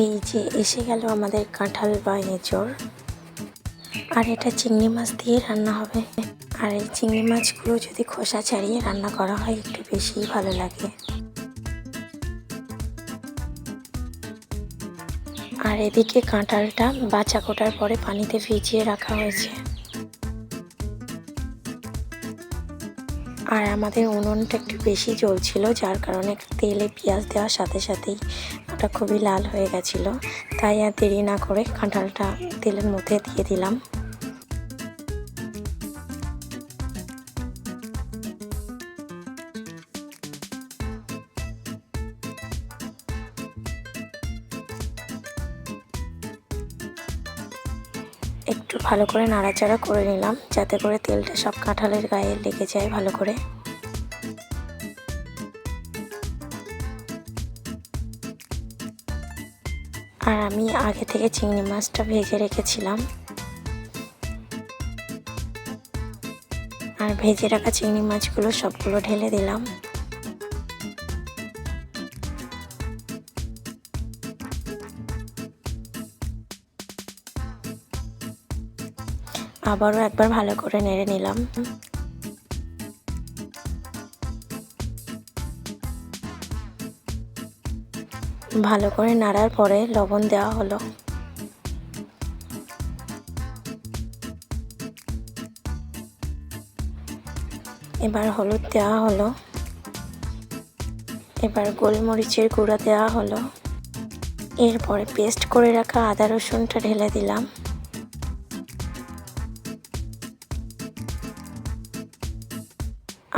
এই যে এসে গেল আমাদের কাঁঠাল বা এঁচড়। আর এটা চিংড়ি মাছ দিয়ে রান্না হবে। আর এই চিংড়ি মাছগুলো যদি খোসা ছাড়িয়ে রান্না করা হয় একটু বেশিই ভালো লাগে। আর এদিকে কাঁঠালটা বাছা কোটার পরে পানিতে ভিজিয়ে রাখা হয়েছে। আর আমাদের উনুনটা একটু বেশি জ্বলছিল, যার কারণে তেলে পেঁয়াজ দেওয়ার সাথে সাথেই ওটা খুবই লাল হয়ে গেছিলো। তাই আর দেরি না করে কাঁঠালটা তেলের মধ্যে দিয়ে দিলাম। একটু ভালো করে নাড়াচাড়া করে নিলাম, যাতে করে তেলটা সব কাঁঠালের গায়ে লেগে যায় ভালো করে। আর আমি আগে থেকে চিংড়ি মাছটা ভেজে রেখেছিলাম। আর ভেজে রাখা চিংড়ি মাছগুলো সবগুলো ঢেলে দিলাম। আবারও একবার ভালো করে নেড়ে নিলাম। ভালো করে নাড়ার পরে লবণ দেওয়া হলো। এবার হলুদ দেওয়া হলো। এবার গোলমরিচের গুঁড়া দেওয়া হলো। এরপরে পেস্ট করে রাখা আদা রসুনটা ঢেলে দিলাম।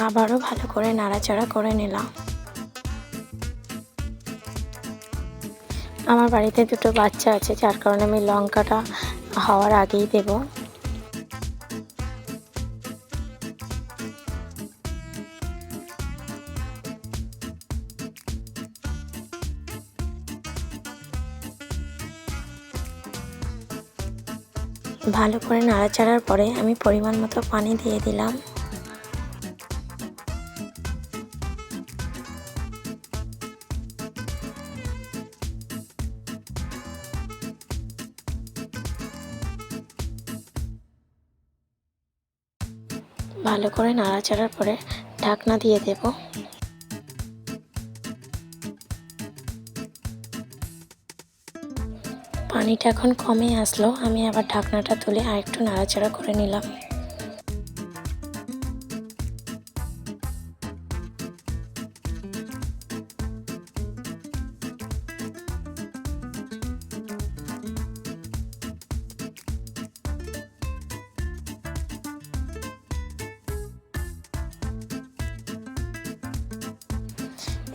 আবারও ভালো করে নাড়াচাড়া করে নিলাম। আমার বাড়িতে দুটো বাচ্চা আছে, যার কারণে আমি লঙ্কাটা হওয়ার আগেই দেব। ভালো করে নাড়াচাড়ার পরে আমি পরিমাণ মতো পানি দিয়ে দিলাম। ভালো করে নাড়াচাড়ার পরে ঢাকনা দিয়ে দেব। পানিটা এখন কমে আসলো, আমি আবার ঢাকনাটা তুলে আরেকটু নাড়াচাড়া করে নিলাম।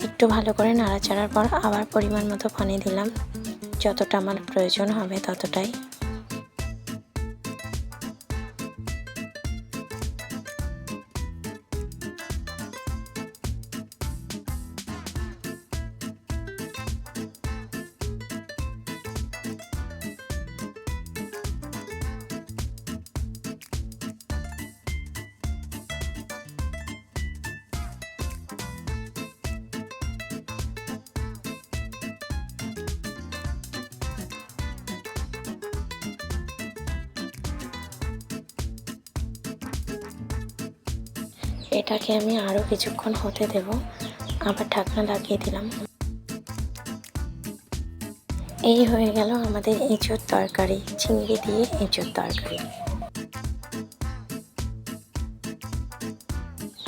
একটু ভালো করে নাড়াচাড়ার পর আবার পরিমাণ মতো পানি দিলাম, যতটা আমার প্রয়োজন হবে ততটাই। এটাকে আমি আরও কিছুক্ষণ হতে দেব, আবার ঢাকনা লাগিয়ে দিলাম। এই হয়ে গেল আমাদের এঁচোড় তরকারি, চিংড়ি দিয়ে এঁচোড় তরকারি।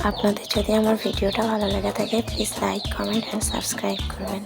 আপনাদের যদি আমার ভিডিওটা ভালো লেগে থাকে please like, comment and subscribe করবেন।